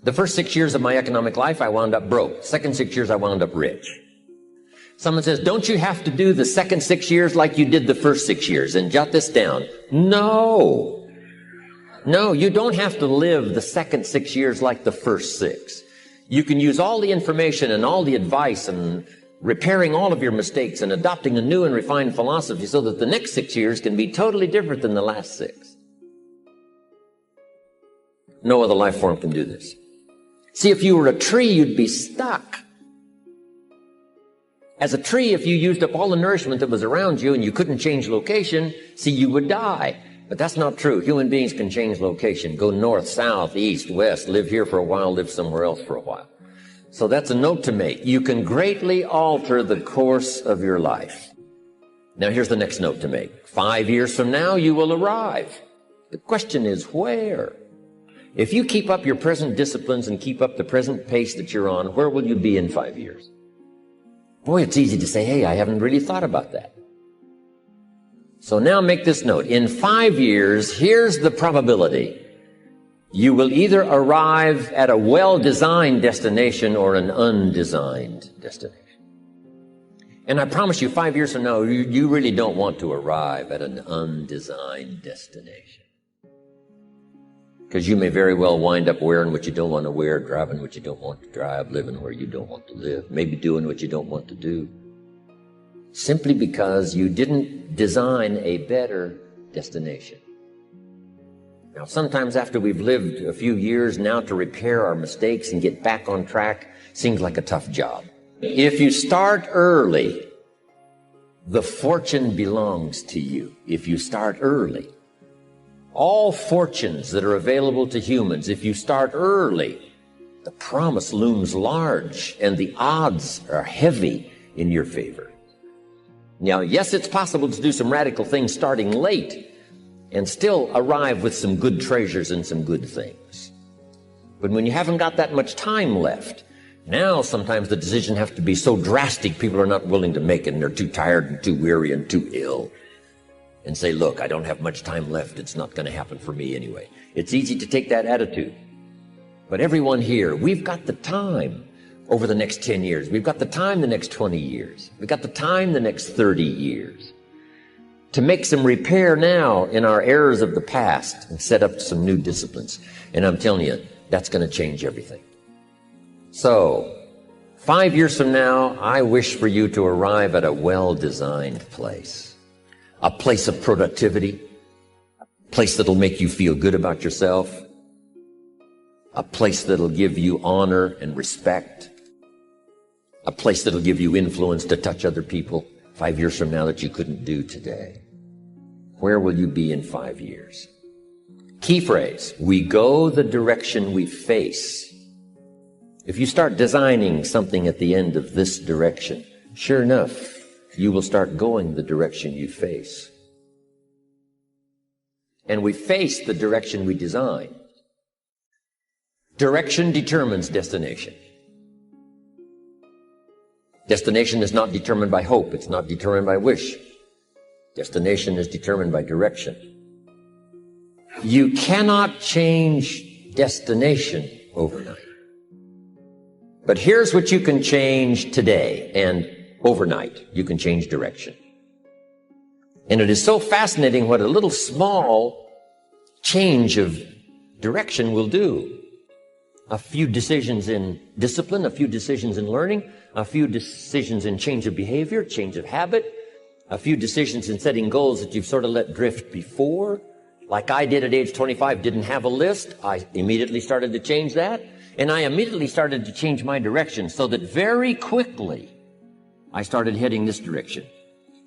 The first 6 years of my economic life, I wound up broke. Second 6 years, I wound up rich. Someone says, don't you have to do the second 6 years like you did the first 6 years? And jot this down. No. No, you don't have to live the second 6 years like the first 6. You can use all the information and all the advice and repairing all of your mistakes and adopting a new and refined philosophy so that the next 6 years can be totally different than the last 6. No other life form can do this. See, if you were a tree, you'd be stuck. As a tree, if you used up all the nourishment that was around you and you couldn't change location, see, you would die. But that's not true. Human beings can change location, go north, south, east, west, live here for a while, live somewhere else for a while. So that's a note to make. You can greatly alter the course of your life. Now here's the next note to make. 5 years from now, you will arrive. The question is where? If you keep up your present disciplines and keep up the present pace that you're on, where will you be in 5 years? Boy, it's easy to say, hey, I haven't really thought about that. So now make this note. In 5 years, here's the probability. You will either arrive at a well-designed destination or an undesigned destination. And I promise you, 5 years from now, you really don't want to arrive at an undesigned destination. Because you may very well wind up wearing what you don't want to wear, driving what you don't want to drive, living where you don't want to live, maybe doing what you don't want to do. Simply because you didn't design a better destination. Now, sometimes after we've lived a few years now to repair our mistakes and get back on track seems like a tough job. If you start early, the fortune belongs to you. If you start early. All fortunes that are available to humans, if you start early, the promise looms large and the odds are heavy in your favor. Now, yes, it's possible to do some radical things starting late and still arrive with some good treasures and some good things. But when you haven't got that much time left, now sometimes the decision has to be so drastic people are not willing to make it and they're too tired and too weary and too ill. And say, look, I don't have much time left. It's not going to happen for me anyway. It's easy to take that attitude. But everyone here, we've got the time over the next 10 years. We've got the time the next 20 years. We've got the time the next 30 years to make some repair now in our errors of the past and set up some new disciplines. And I'm telling you, that's going to change everything. So, 5 years from now, I wish for you to arrive at a well-designed place. A place of productivity, a place that'll make you feel good about yourself, a place that'll give you honor and respect, a place that'll give you influence to touch other people 5 years from now that you couldn't do today. Where will you be in 5 years? Key phrase, we go the direction we face. If you start designing something at the end of this direction, sure enough, you will start going the direction you face. And we face the direction we design. Direction determines destination. Destination is not determined by hope. It's not determined by wish. Destination is determined by direction. You cannot change destination overnight. But here's what you can change today, and overnight, you can change direction. And it is so fascinating what a little small change of direction will do. A few decisions in discipline, a few decisions in learning, a few decisions in change of behavior, change of habit, a few decisions in setting goals that you've sort of let drift before. Like I did at age 25, didn't have a list. I immediately started to change that. And I immediately started to change my direction so that very quickly I started heading this direction.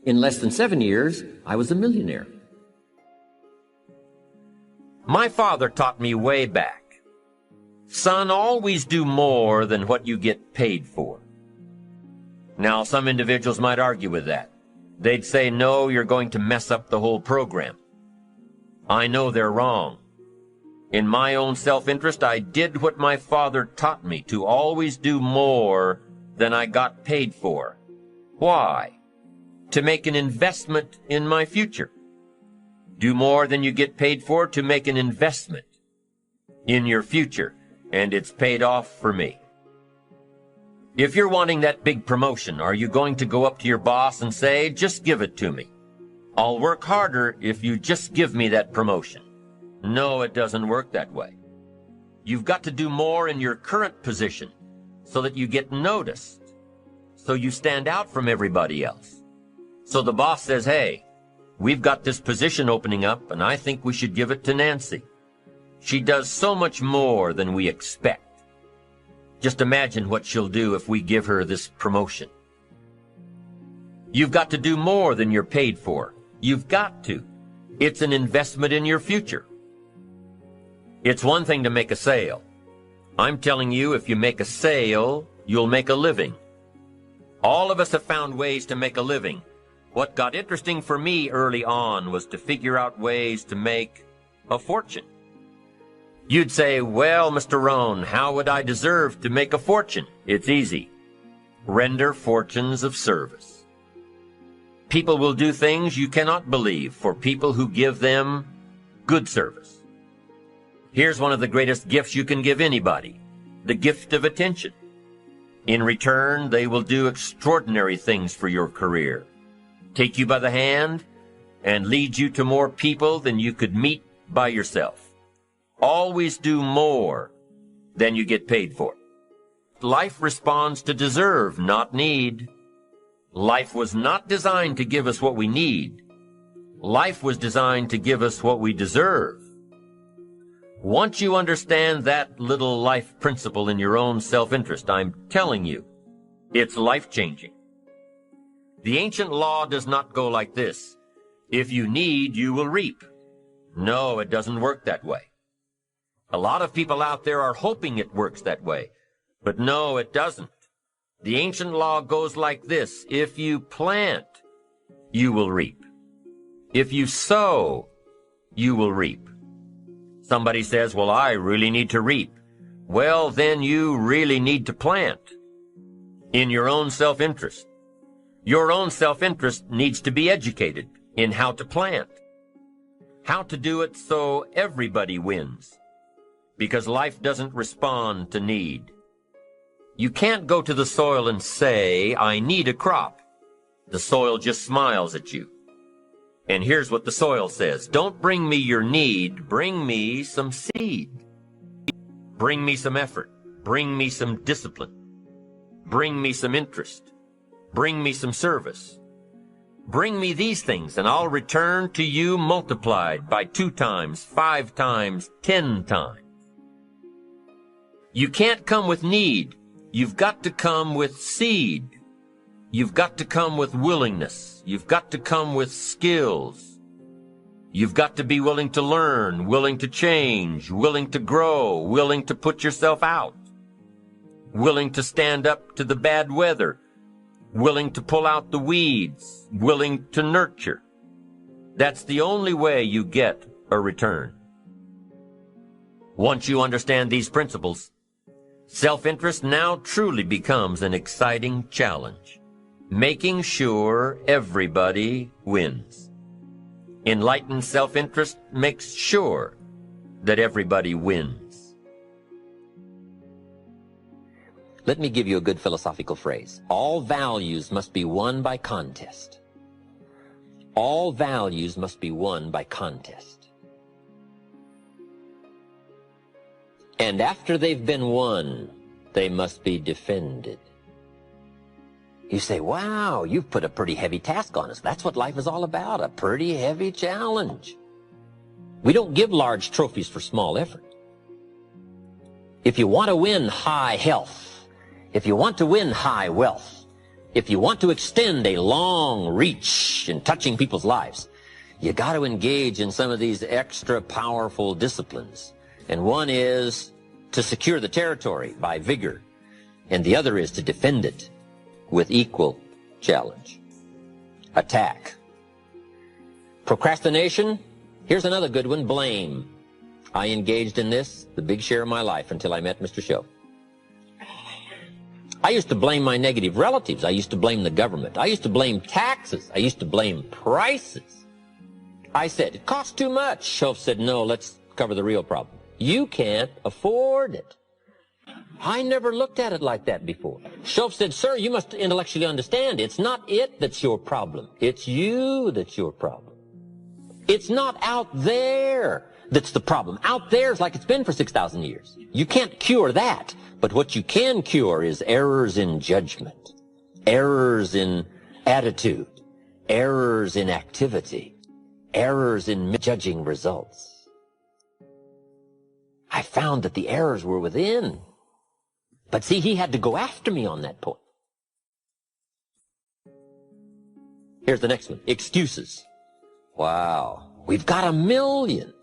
In less than 7 years, I was a millionaire. My father taught me way back, son, always do more than what you get paid for. Now, some individuals might argue with that. They'd say, no, you're going to mess up the whole program. I know they're wrong. In my own self-interest, I did what my father taught me, to always do more than I got paid for. Why? To make an investment in my future. Do more than you get paid for to make an investment in your future. and it's paid off for me. If you're wanting that big promotion, are you going to go up to your boss and say, just give it to me? I'll work harder if you just give me that promotion. No, it doesn't work that way. You've got to do more in your current position so that you get noticed, so you stand out from everybody else. So the boss says, hey, we've got this position opening up, and I think we should give it to Nancy. She does so much more than we expect. Just imagine what she'll do if we give her this promotion. You've got to do more than you're paid for. You've got to. It's an investment in your future. It's one thing to make a sale. I'm telling you, if you make a sale, you'll make a living. All of us have found ways to make a living. What got interesting for me early on was to figure out ways to make a fortune. You'd say, well, Mr. Rohn, how would I deserve to make a fortune? It's easy. Render fortunes of service. People will do things you cannot believe for people who give them good service. Here's one of the greatest gifts you can give anybody, the gift of attention. In return, they will do extraordinary things for your career, take you by the hand, and lead you to more people than you could meet by yourself. Always do more than you get paid for. Life responds to deserve, not need. Life was not designed to give us what we need. Life was designed to give us what we deserve. Once you understand that little life principle in your own self-interest, I'm telling you, it's life-changing. The ancient law does not go like this. If you need, you will reap. No, it doesn't work that way. A lot of people out there are hoping it works that way, but no, it doesn't. The ancient law goes like this. If you plant, you will reap. If you sow, you will reap. Somebody says, well, I really need to reap. Well, then you really need to plant in your own self-interest. Your own self-interest needs to be educated in how to plant, how to do it so everybody wins. Because life doesn't respond to need. You can't go to the soil and say, I need a crop. The soil just smiles at you. And here's what the soil says. Don't bring me your need, bring me some seed. Bring me some effort. Bring me some discipline. Bring me some interest. Bring me some service. Bring me these things, and I'll return to you multiplied by 2 times, 5 times, 10 times. You can't come with need. You've got to come with seed. You've got to come with willingness. You've got to come with skills. You've got to be willing to learn, willing to change, willing to grow, willing to put yourself out, willing to stand up to the bad weather, willing to pull out the weeds, willing to nurture. That's the only way you get a return. Once you understand these principles, self-interest now truly becomes an exciting challenge, making sure everybody wins. Enlightened self-interest makes sure that everybody wins. Let me give you a good philosophical phrase. All values must be won by contest. All values must be won by contest. And after they've been won, they must be defended. You say, wow, you've put a pretty heavy task on us. That's what life is all about, a pretty heavy challenge. We don't give large trophies for small effort. If you want to win high health, if you want to win high wealth, if you want to extend a long reach in touching people's lives, you got to engage in some of these extra powerful disciplines. And one is to secure the territory by vigor, and the other is to defend it with equal challenge. Attack. Procrastination. Here's another good one, blame. I engaged in this the big share of my life until I met Mr. Show. I used to blame my negative relatives. I used to blame the government. I used to blame taxes. I used to blame prices. I said, it costs too much. Show said, no, let's cover the real problem. You can't afford it. I never looked at it like that before. Shoaff said, sir, you must intellectually understand. It's not it that's your problem. It's you that's your problem. It's not out there that's the problem. Out there is like it's been for 6,000 years. You can't cure that. But what you can cure is errors in judgment, errors in attitude, errors in activity, errors in judging results. I found that the errors were within. But see, he had to go after me on that point. Here's the next one. Excuses. Wow. We've got a million.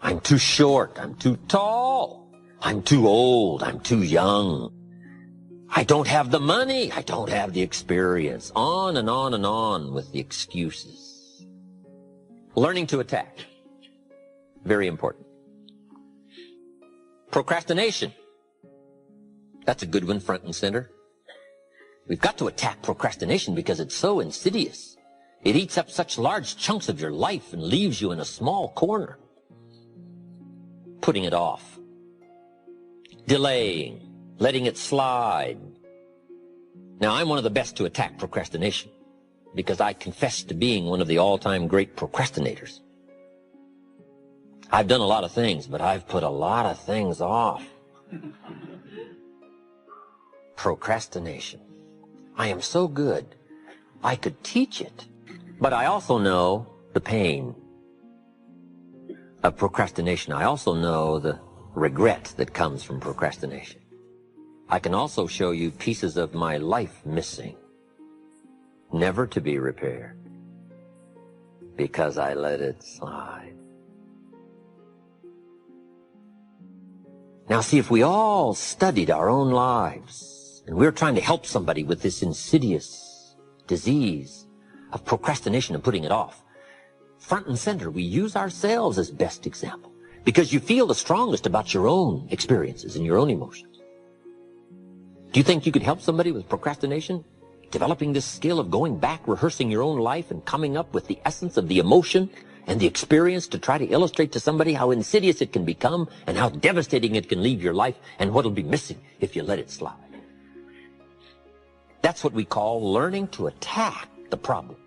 I'm too short. I'm too tall. I'm too old. I'm too young. I don't have the money. I don't have the experience. On and on and on with the excuses. Learning to attack. Very important. Procrastination. That's a good one, front and center. We've got to attack procrastination because it's so insidious. It eats up such large chunks of your life and leaves you in a small corner. Putting it off. Delaying. Letting it slide. Now, I'm one of the best to attack procrastination because I confess to being one of the all-time great procrastinators. I've done a lot of things, but I've put a lot of things off. Procrastination. I am so good, I could teach it. But I also know the pain of procrastination. I also know the regret that comes from procrastination. I can also show you pieces of my life missing, never to be repaired, because I let it slide. Now see, if we all studied our own lives, and we're trying to help somebody with this insidious disease of procrastination and putting it off, front and center, we use ourselves as best example, because you feel the strongest about your own experiences and your own emotions. Do you think you could help somebody with procrastination? Developing this skill of going back, rehearsing your own life, and coming up with the essence of the emotion and the experience to try to illustrate to somebody how insidious it can become and how devastating it can leave your life and what'll be missing if you let it slide. That's what we call learning to attack the problem.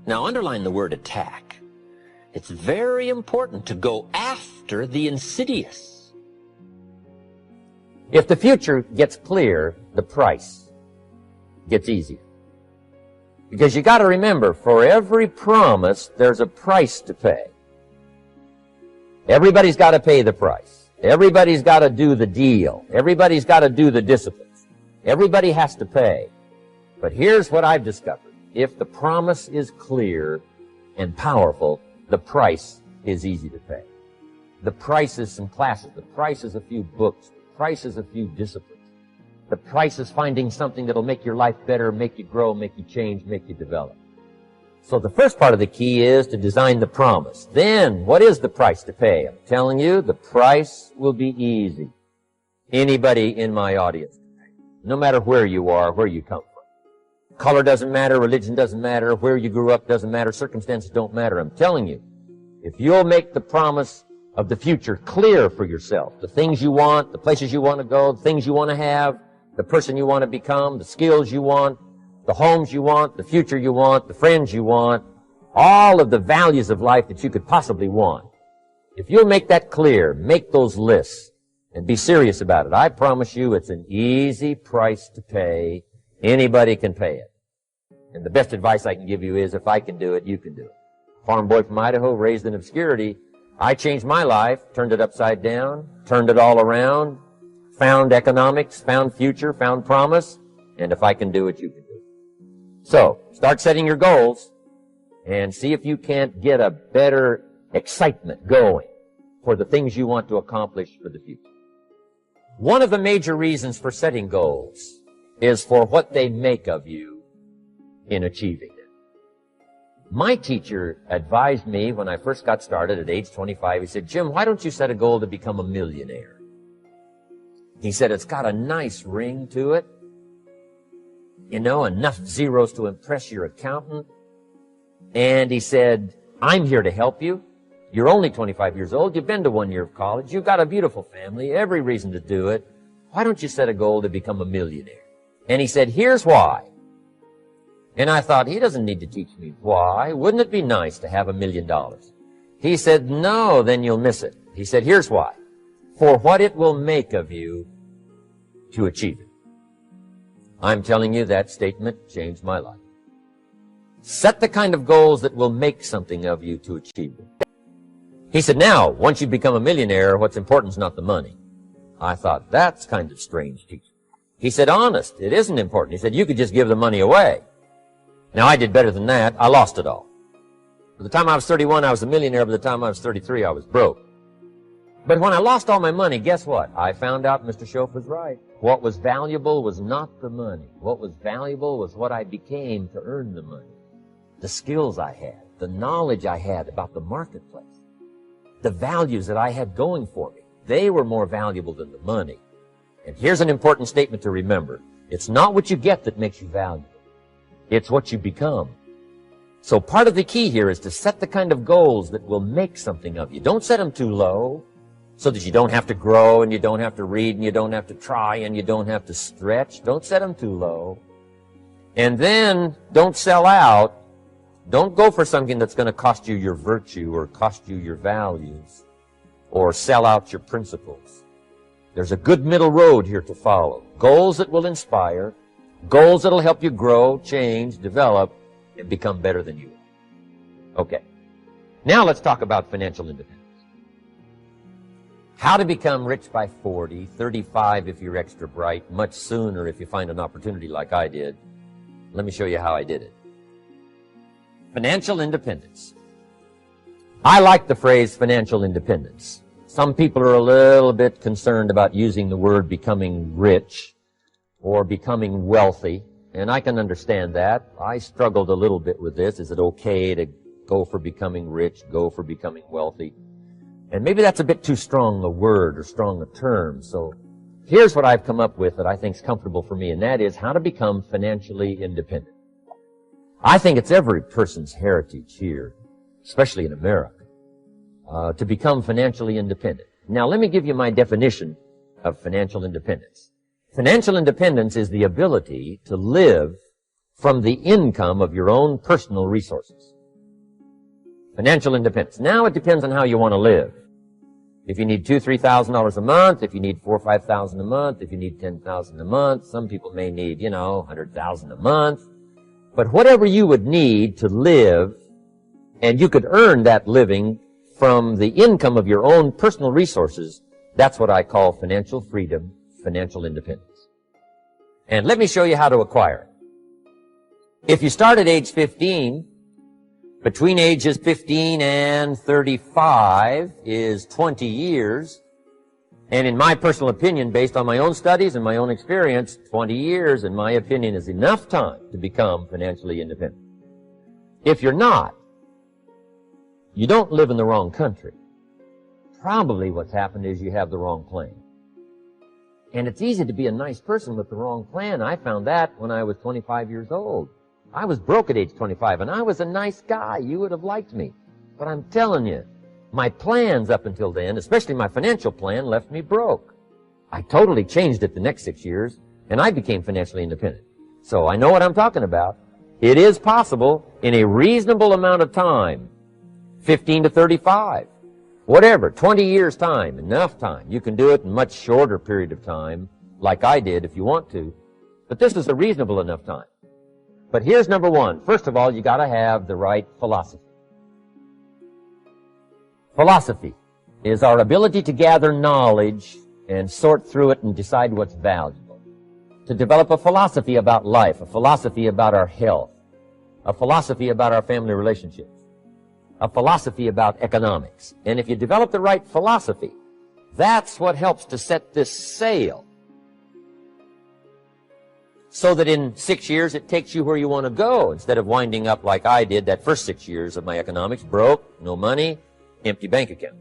Now, underline the word attack. It's very important to go after the insidious. If the future gets clear, the price gets easier. Because you got to remember, for every promise, there's a price to pay. Everybody's got to pay the price. Everybody's got to do the deal. Everybody's got to do the disciplines. Everybody has to pay. But here's what I've discovered. If the promise is clear and powerful, the price is easy to pay. The price is some classes. The price is a few books. The price is a few disciplines. The price is finding something that'll make your life better, make you grow, make you change, make you develop. So the first part of the key is to design the promise. Then, what is the price to pay? I'm telling you, the price will be easy. Anybody in my audience, no matter where you are, where you come from. Color doesn't matter, religion doesn't matter, where you grew up doesn't matter, circumstances don't matter. I'm telling you, if you'll make the promise of the future clear for yourself, the things you want, the places you want to go, the things you want to have, the person you want to become, the skills you want, the homes you want, the future you want, the friends you want, all of the values of life that you could possibly want. If you'll make that clear, make those lists, and be serious about it, I promise you it's an easy price to pay. Anybody can pay it. And the best advice I can give you is, if I can do it, you can do it. Farm boy from Idaho, raised in obscurity, I changed my life, turned it upside down, turned it all around, found economics, found future, found promise, and if I can do it, you can do it. So, start setting your goals and see if you can't get a better excitement going for the things you want to accomplish for the future. One of the major reasons for setting goals is for what they make of you in achieving them. My teacher advised me when I first got started at age 25, he said, Jim, why don't you set a goal to become a millionaire? He said, it's got a nice ring to it. You know, enough zeros to impress your accountant. And he said, I'm here to help you. You're only 25 years old. You've been to 1 year of college. You've got a beautiful family, every reason to do it. Why don't you set a goal to become a millionaire? And he said, here's why. And I thought, he doesn't need to teach me why. Wouldn't it be nice to have $1 million? He said, no, then you'll miss it. He said, here's why. For what it will make of you to achieve it. I'm telling you, that statement changed my life. Set the kind of goals that will make something of you to achieve it. He said, now, once you become a millionaire, what's important is not the money. I thought, that's kind of strange teaching. He said, honest, it isn't important. He said, you could just give the money away. Now, I did better than that. I lost it all. By the time I was 31, I was a millionaire. By the time I was 33, I was broke. But when I lost all my money, guess what? I found out Mr. Schoaf was right. What was valuable was not the money. What was valuable was what I became to earn the money. The skills I had, the knowledge I had about the marketplace, the values that I had going for me. They were more valuable than the money. And here's an important statement to remember. It's not what you get that makes you valuable. It's what you become. So part of the key here is to set the kind of goals that will make something of you. Don't set them too low so that you don't have to grow and you don't have to read and you don't have to try and you don't have to stretch. Don't set them too low. And then don't sell out. Don't go for something that's going to cost you your virtue or cost you your values or sell out your principles. There's a good middle road here to follow. Goals that will inspire, goals that will help you grow, change, develop, and become better than you are. Okay. Now let's talk about financial independence. How to become rich by 40, 35 if you're extra bright, much sooner if you find an opportunity like I did. Let me show you how I did it. Financial independence. I like the phrase financial independence. Some people are a little bit concerned about using the word becoming rich or becoming wealthy, and I can understand that. I struggled a little bit with this. Is it okay to go for becoming rich, go for becoming wealthy? And maybe that's a bit too strong a word or strong a term. So here's what I've come up with that I think is comfortable for me, and that is how to become financially independent. I think it's every person's heritage here, especially in America, to become financially independent. Now, let me give you my definition of financial independence. Financial independence is the ability to live from the income of your own personal resources. Financial independence. Now, it depends on how you want to live. If you need $2,000, $3,000 a month, if you need $4,000 or $5,000 a month, if you need $10,000 a month, some people may need, $100,000 a month. But whatever you would need to live, and you could earn that living from the income of your own personal resources, that's what I call financial freedom, financial independence. And let me show you how to acquire it. If you start at age 15, between ages 15 and 35 is 20 years. And in my personal opinion, based on my own studies and my own experience, 20 years, in my opinion, is enough time to become financially independent. If you're not, you don't live in the wrong country. Probably what's happened is you have the wrong plan. And it's easy to be a nice person with the wrong plan. I found that when I was 25 years old. I was broke at age 25, and I was a nice guy. You would have liked me. But I'm telling you, my plans up until then, especially my financial plan, left me broke. I totally changed it the next 6 years, and I became financially independent. So I know what I'm talking about. It is possible in a reasonable amount of time, 15 to 35, whatever, 20 years time, enough time. You can do it in a much shorter period of time, like I did if you want to. But this is a reasonable enough time. But here's number one. First of all, you got to have the right philosophy. Philosophy is our ability to gather knowledge and sort through it and decide what's valuable. To develop a philosophy about life, a philosophy about our health, a philosophy about our family relationships, a philosophy about economics. And if you develop the right philosophy, that's what helps to set this sail. So that in 6 years it takes you where you want to go, instead of winding up like I did that first 6 years of my economics, broke, no money, empty bank account.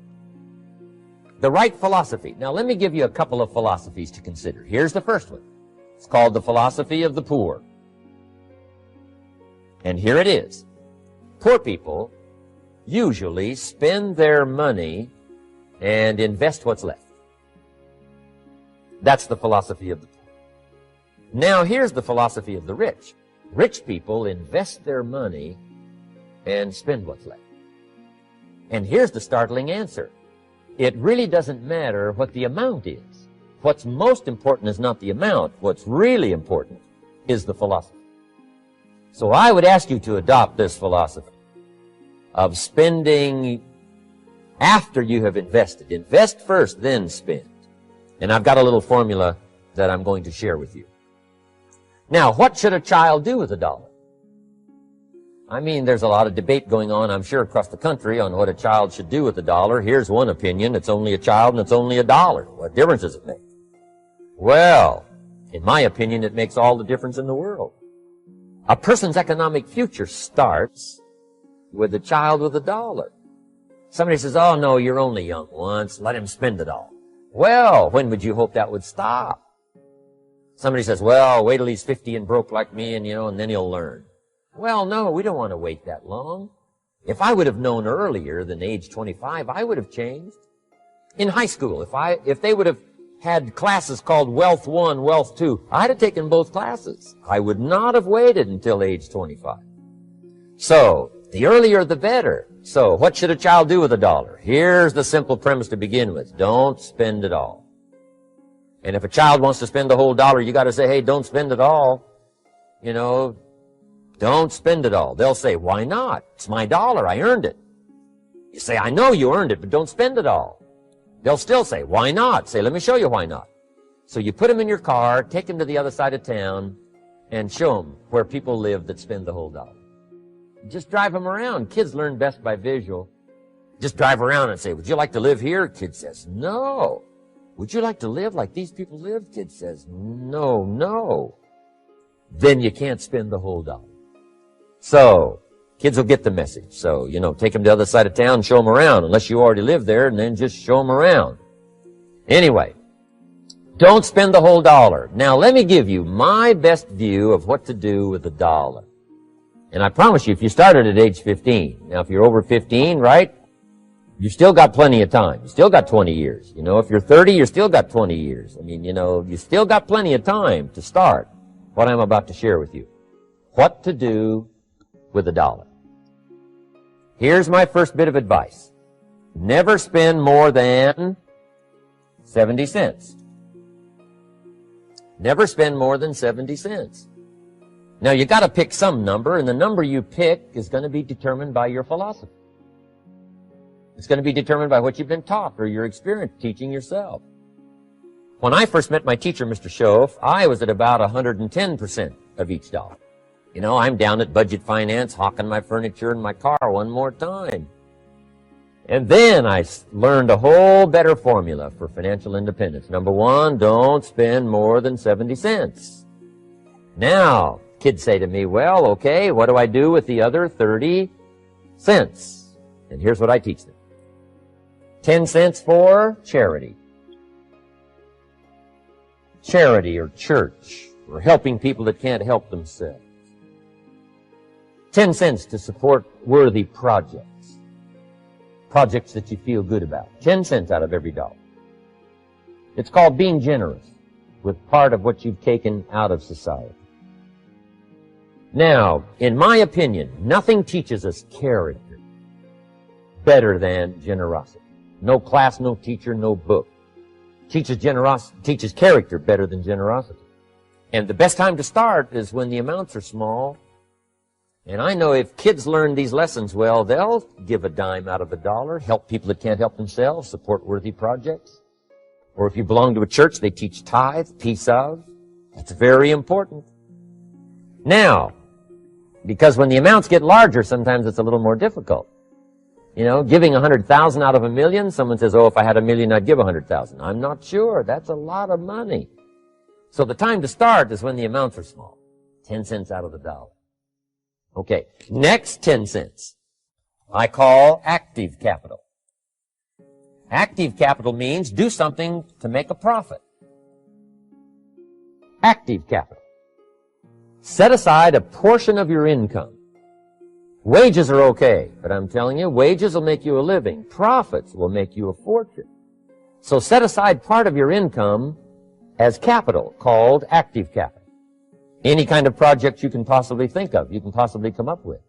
The right philosophy. Now let me give you a couple of philosophies to consider. Here's the first one. It's called the philosophy of the poor. And here it is. Poor people usually spend their money and invest what's left. That's the philosophy of the poor. Now here's the philosophy of the rich. Rich people invest their money and spend what's left. And here's the startling answer. It really doesn't matter what the amount is. What's most important is not the amount. What's really important is the philosophy. So I would ask you to adopt this philosophy of spending after you have invested. Invest first, then spend. And I've got a little formula that I'm going to share with you. Now, what should a child do with a dollar? I mean, there's a lot of debate going on, I'm sure, across the country on what a child should do with a dollar. Here's one opinion. It's only a child and it's only a dollar. What difference does it make? Well, in my opinion, it makes all the difference in the world. A person's economic future starts with a child with a dollar. Somebody says, oh, no, you're only young once. Let him spend it all. Well, when would you hope that would stop? Somebody says, well, wait till he's 50 and broke like me and then he'll learn. Well, no, we don't want to wait that long. If I would have known earlier than age 25, I would have changed. In high school, if they would have had classes called Wealth 1, Wealth 2, I'd have taken both classes. I would not have waited until age 25. So, the earlier the better. So, what should a child do with a dollar? Here's the simple premise to begin with. Don't spend it all. And if a child wants to spend the whole dollar, you got to say, hey, don't spend it all. Don't spend it all. They'll say, why not? It's my dollar. I earned it. You say, I know you earned it, but don't spend it all. They'll still say, why not? Say, let me show you why not. So you put them in your car, take them to the other side of town, and show them where people live that spend the whole dollar. Just drive them around. Kids learn best by visual. Just drive around and say, would you like to live here? Kid says, no. Would you like to live like these people live? Kid says, no, no. Then you can't spend the whole dollar. So, kids will get the message. So, take them to the other side of town and show them around, unless you already live there, and then just show them around. Anyway, don't spend the whole dollar. Now, let me give you my best view of what to do with a dollar. And I promise you, if you started at age 15, now if you're over 15, right, you still got plenty of time. You still got 20 years. If you're 30, you still got 20 years. You still got plenty of time to start what I'm about to share with you. What to do with a dollar. Here's my first bit of advice. Never spend more than 70 cents. Never spend more than 70 cents. Now, you got to pick some number, and the number you pick is going to be determined by your philosophy. It's going to be determined by what you've been taught or your experience teaching yourself. When I first met my teacher, Mr. Schoaf, I was at about 110% of each dollar. I'm down at Budget Finance, hawking my furniture and my car one more time. And then I learned a whole better formula for financial independence. Number one, don't spend more than 70 cents. Now, kids say to me, well, okay, what do I do with the other 30 cents? And here's what I teach them. 10 cents for charity. Charity or church, or helping people that can't help themselves. 10 cents to support worthy projects. Projects that you feel good about. 10 cents out of every dollar. It's called being generous with part of what you've taken out of society. Now, in my opinion, nothing teaches us character better than generosity. No class, no teacher, no book teaches character better than generosity. And the best time to start is when the amounts are small. And I know if kids learn these lessons well, they'll give a dime out of a dollar, help people that can't help themselves, support worthy projects. Or if you belong to a church, they teach tithe, piece of. That's very important. Now, because when the amounts get larger, sometimes it's a little more difficult. Giving 100,000 out of a million, someone says, oh, if I had a million, I'd give 100,000. I'm not sure. That's a lot of money. So the time to start is when the amounts are small. 10 cents out of the dollar. Okay, next 10 cents. I call active capital. Active capital means do something to make a profit. Active capital. Set aside a portion of your income. Wages are okay, but I'm telling you, wages will make you a living. Profits will make you a fortune. So set aside part of your income as capital, called active capital. Any kind of project you can possibly think of, you can possibly come up with.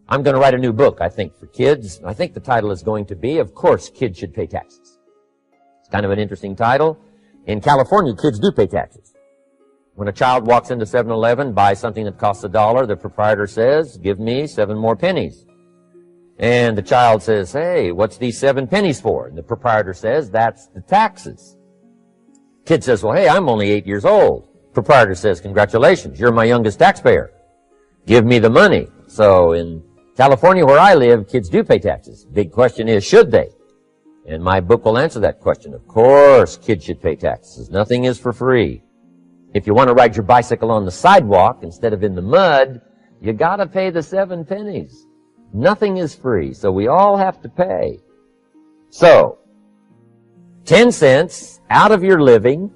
I'm going to write a new book, I think, for kids. I think the title is going to be, Of Course Kids Should Pay Taxes. It's kind of an interesting title. In California, kids do pay taxes. When a child walks into 7-Eleven, buys something that costs $1, the proprietor says, give me 7 more pennies. And the child says, hey, what's these 7 pennies for? And the proprietor says, that's the taxes. Kid says, well, hey, I'm only 8 years old. Proprietor says, congratulations, you're my youngest taxpayer. Give me the money. So in California, where I live, kids do pay taxes. Big question is, should they? And my book will answer that question. Of course, kids should pay taxes. Nothing is for free. If you want to ride your bicycle on the sidewalk instead of in the mud, you gotta pay the 7 pennies. Nothing is free, so we all have to pay. So, 10 cents out of your living,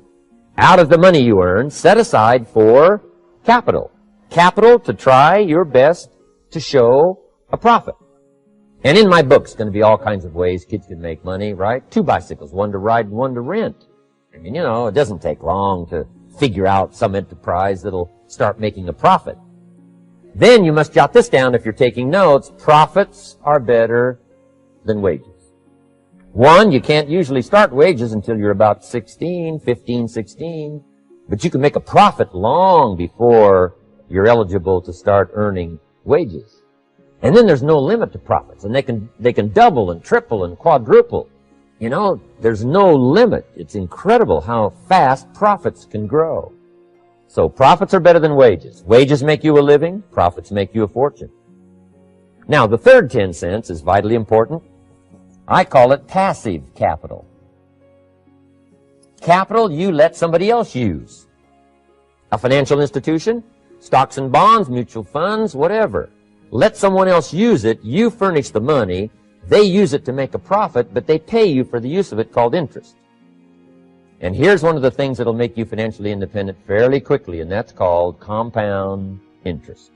out of the money you earn, set aside for capital. Capital to try your best to show a profit. And in my book, it's going to be all kinds of ways kids can make money, right? 2 bicycles, one to ride and one to rent. I mean, you know, it doesn't take long to figure out some enterprise that'll start making a profit. Then you must jot this down if you're taking notes. Profits are better than wages. 1, you can't usually start wages until you're about 16, 15, 16. But you can make a profit long before you're eligible to start earning wages. And then there's no limit to profits, and they can double and triple and quadruple. You know, there's no limit. It's incredible how fast profits can grow. So profits are better than wages. Wages make you a living, profits make you a fortune. Now, the third 10 cents is vitally important. I call it passive capital. Capital you let somebody else use. A financial institution, stocks and bonds, mutual funds, whatever. Let someone else use it, you furnish the money, they use it to make a profit, but they pay you for the use of it, called interest. And here's one of the things that'll make you financially independent fairly quickly, and that's called compound interest.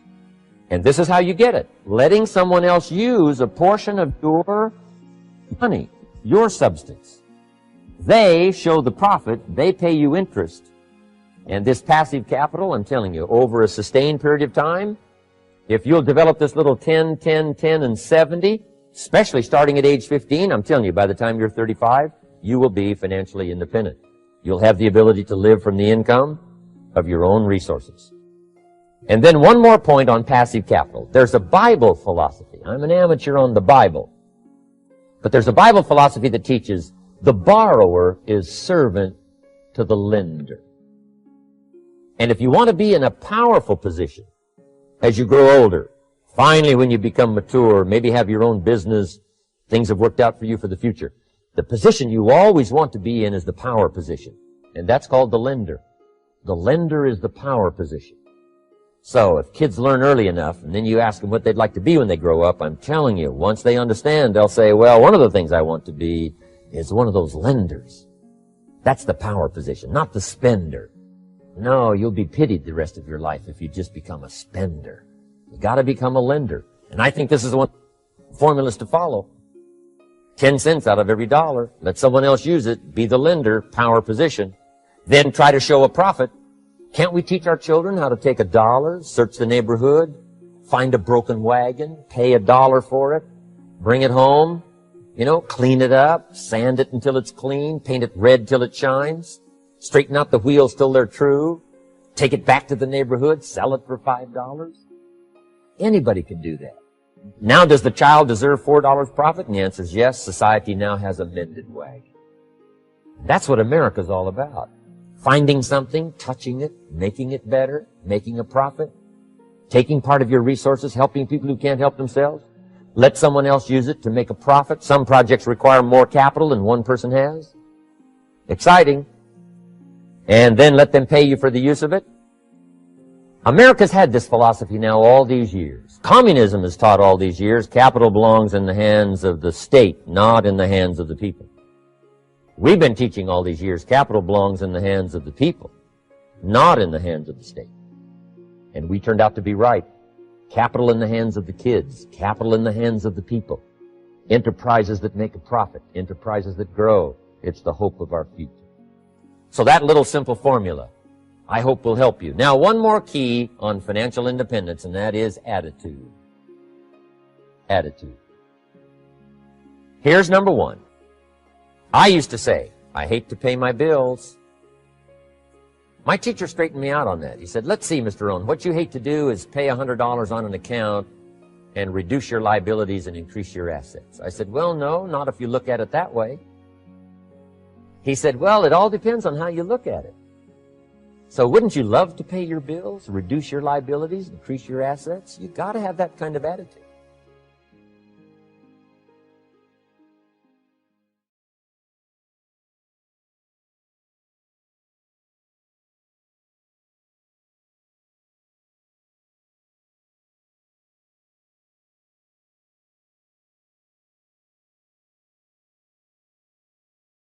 And this is how you get it. Letting someone else use a portion of your money, your substance. They show the profit, they pay you interest. And this passive capital, I'm telling you, over a sustained period of time, if you'll develop this little 10, 10, 10, and 70, especially starting at age 15, I'm telling you, by the time you're 35, you will be financially independent. You'll have the ability to live from the income of your own resources. And then one more point on passive capital. There's a Bible philosophy. I'm an amateur on the Bible. But there's a Bible philosophy that teaches the borrower is servant to the lender. And if you want to be in a powerful position as you grow older, finally when you become mature, maybe have your own business, things have worked out for you for the future, the position you always want to be in is the power position. And that's called the lender. The lender is the power position. So if kids learn early enough, and then you ask them what they'd like to be when they grow up, I'm telling you, once they understand, they'll say, well, one of the things I want to be is one of those lenders. That's the power position, not the spender. No, you'll be pitied the rest of your life if you just become a spender. You gotta become a lender. And I think this is one formulas to follow. 10 cents out of every dollar. Let someone else use it. Be the lender, power position. Then try to show a profit. Can't we teach our children how to take $1, search the neighborhood, find a broken wagon, pay $1 for it, bring it home, clean it up, sand it until it's clean, paint it red till it shines, straighten out the wheels till they're true, take it back to the neighborhood, sell it for $5? Anybody can do that. Now, does the child deserve $4 profit? And the answer is yes. Society now has a mended wagon. That's what America's all about. Finding something, touching it, making it better, making a profit, taking part of your resources, helping people who can't help themselves. Let someone else use it to make a profit. Some projects require more capital than one person has. Exciting. And then let them pay you for the use of it. America's had this philosophy now all these years. Communism has taught all these years capital belongs in the hands of the state, not in the hands of the people. We've been teaching all these years capital belongs in the hands of the people, not in the hands of the state. And we turned out to be right. Capital in the hands of the kids, capital in the hands of the people. Enterprises that make a profit, enterprises that grow. It's the hope of our future. So that little simple formula, I hope, will help you. Now, one more key on financial independence, and that is attitude. Attitude. Here's number one. I used to say, I hate to pay my bills. My teacher straightened me out on that. He said, let's see, Mr. Rohn, what you hate to do is pay $100 on an account and reduce your liabilities and increase your assets. I said, well, no, not if you look at it that way. He said, well, it all depends on how you look at it. So wouldn't you love to pay your bills, reduce your liabilities, increase your assets? You've got to have that kind of attitude.